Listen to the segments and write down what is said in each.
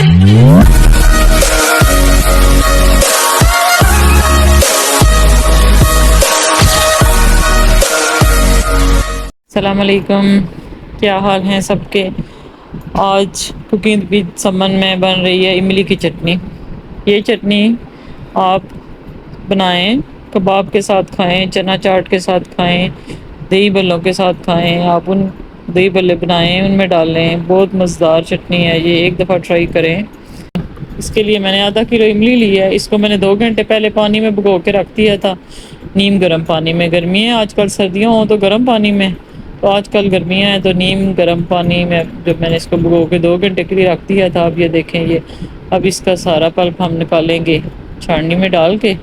السلام علیکم، کیا حال ہیں سب کے؟ آج کوکنگ وتھ سمن میں بن رہی ہے املی کی چٹنی۔ یہ چٹنی آپ بنائیں، کباب کے ساتھ کھائیں، چنا چاٹ کے ساتھ کھائیں، دہی بلوں کے ساتھ کھائیں۔ آپ ان دہی بلے بنائیں، ان میں ڈال لیں، بہت مزیدار چٹنی ہے یہ، ایک دفعہ ٹرائی کریں۔ اس کے لیے میں نے آدھا کلو املی لی ہے، اس کو میں نے 2 گھنٹے پہلے پانی میں بھگو کے رکھ دیا تھا، نیم گرم پانی میں۔ گرمی ہے آج کل، سردیوں ہوں تو گرم پانی میں، تو آج کل گرمیاں ہیں تو نیم گرم پانی میں جب میں نے اس کو بھگو کے 2 گھنٹے کے لیے رکھ دیا تھا۔ اب یہ دیکھیں، یہ اب اس کا سارا پلپ ہم نکالیں گے چھاننی میں ڈال کے۔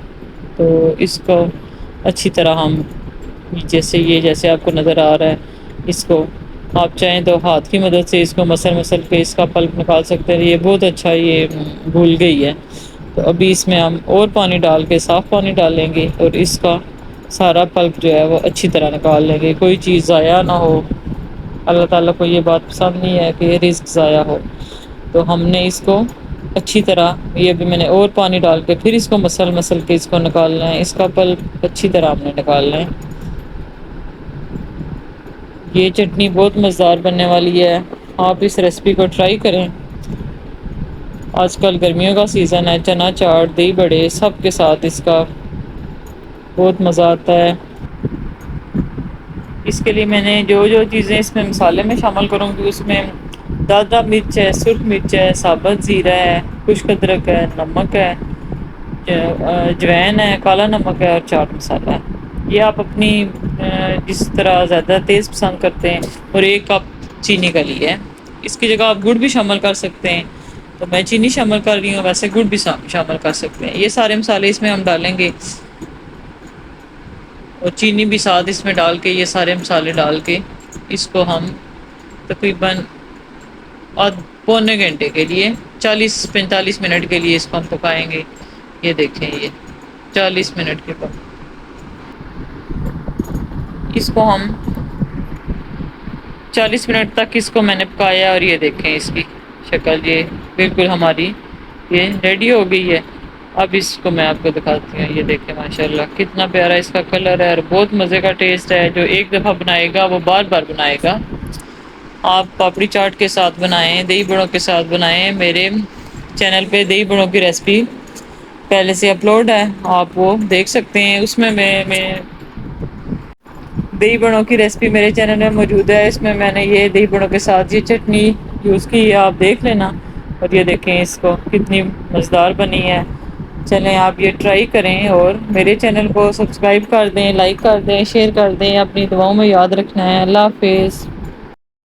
تو اس کو اچھی طرح ہم جیسے آپ کو نظر آ رہا ہے، اس کو آپ چاہیں تو ہاتھ کی مدد سے اس کو مسل کے اس کا پلپ نکال سکتے ہیں۔ یہ بہت اچھا یہ گھل گئی ہے، تو ابھی اس میں ہم اور پانی ڈال کے صاف پانی ڈالیں گے اور اس کا سارا پلپ جو ہے وہ اچھی طرح نکال لیں گے، کوئی چیز ضائع نہ ہو۔ اللہ تعالیٰ کو یہ بات پسند نہیں ہے کہ رزق ضائع ہو، تو ہم نے اس کو اچھی طرح، یہ بھی میں نے اور پانی ڈال کے پھر اس کو مسل کے اس کو نکالنا ہے، اس کا پلپ اچھی طرح ہم نے نکالنا ہے۔ یہ چٹنی بہت مزیدار بننے والی ہے، آپ اس ریسیپی کو ٹرائی کریں۔ آج کل گرمیوں کا سیزن ہے، چنا چاٹ، دہی بڑے سب کے ساتھ اس کا بہت مزہ آتا ہے۔ اس کے لیے میں نے جو چیزیں اس میں مسالے میں شامل کروں گی، اس میں دادا مرچ ہے، سرخ مرچ ہے، ثابت زیرہ ہے، خشک ادرک ہے، نمک ہے، جوین ہے، کالا نمک ہے اور چاٹ مسالہ ہے۔ یہ آپ اپنی جس طرح زیادہ تیز پسند کرتے ہیں، اور 1 کپ چینی کا لی ہے۔ اس کی جگہ آپ گڑ بھی شامل کر سکتے ہیں، تو میں چینی شامل کر رہی ہوں، ویسے گڑ بھی شامل کر سکتے ہیں۔ یہ سارے مسالے اس میں ہم ڈالیں گے اور چینی بھی ساتھ اس میں ڈال کے، یہ سارے مسالے ڈال کے اس کو ہم تقریباً پونے گھنٹے کے لیے 40-45 منٹ کے لیے اس کو ہم پکائیں گے۔ یہ دیکھیں، یہ 40 منٹ کے بعد اس کو ہم 40 منٹ تک اس کو میں نے پکایا، اور یہ دیکھیں اس کی شکل، یہ بالکل ہماری یہ ریڈی ہو گئی ہے۔ اب اس کو میں آپ کو دکھاتی ہوں، یہ دیکھیں ماشاءاللہ کتنا پیارا اس کا کلر ہے، اور بہت مزے کا ٹیسٹ ہے۔ جو ایک دفعہ بنائے گا وہ بار بار بنائے گا۔ آپ پاپڑی چاٹ کے ساتھ بنائیں، دہی بڑوں کے ساتھ بنائیں۔ میرے چینل پہ دہی بڑوں کی ریسپی پہلے سے اپلوڈ ہے، آپ وہ دیکھ سکتے ہیں۔ اس میں دہی بڑوں کی ریسپی میرے چینل میں موجود ہے، اس میں نے یہ دہی بڑوں کے ساتھ یہ چٹنی یوز کی ہے، آپ دیکھ لینا۔ اور یہ دیکھیں اس کو کتنی مزیدار بنی ہے۔ چلیں آپ یہ ٹرائی کریں، اور میرے چینل کو سبسکرائب کر دیں، لائک کر دیں، شیئر کر دیں۔ اپنی دعاؤں میں یاد رکھنا ہے۔ اللہ حافظ۔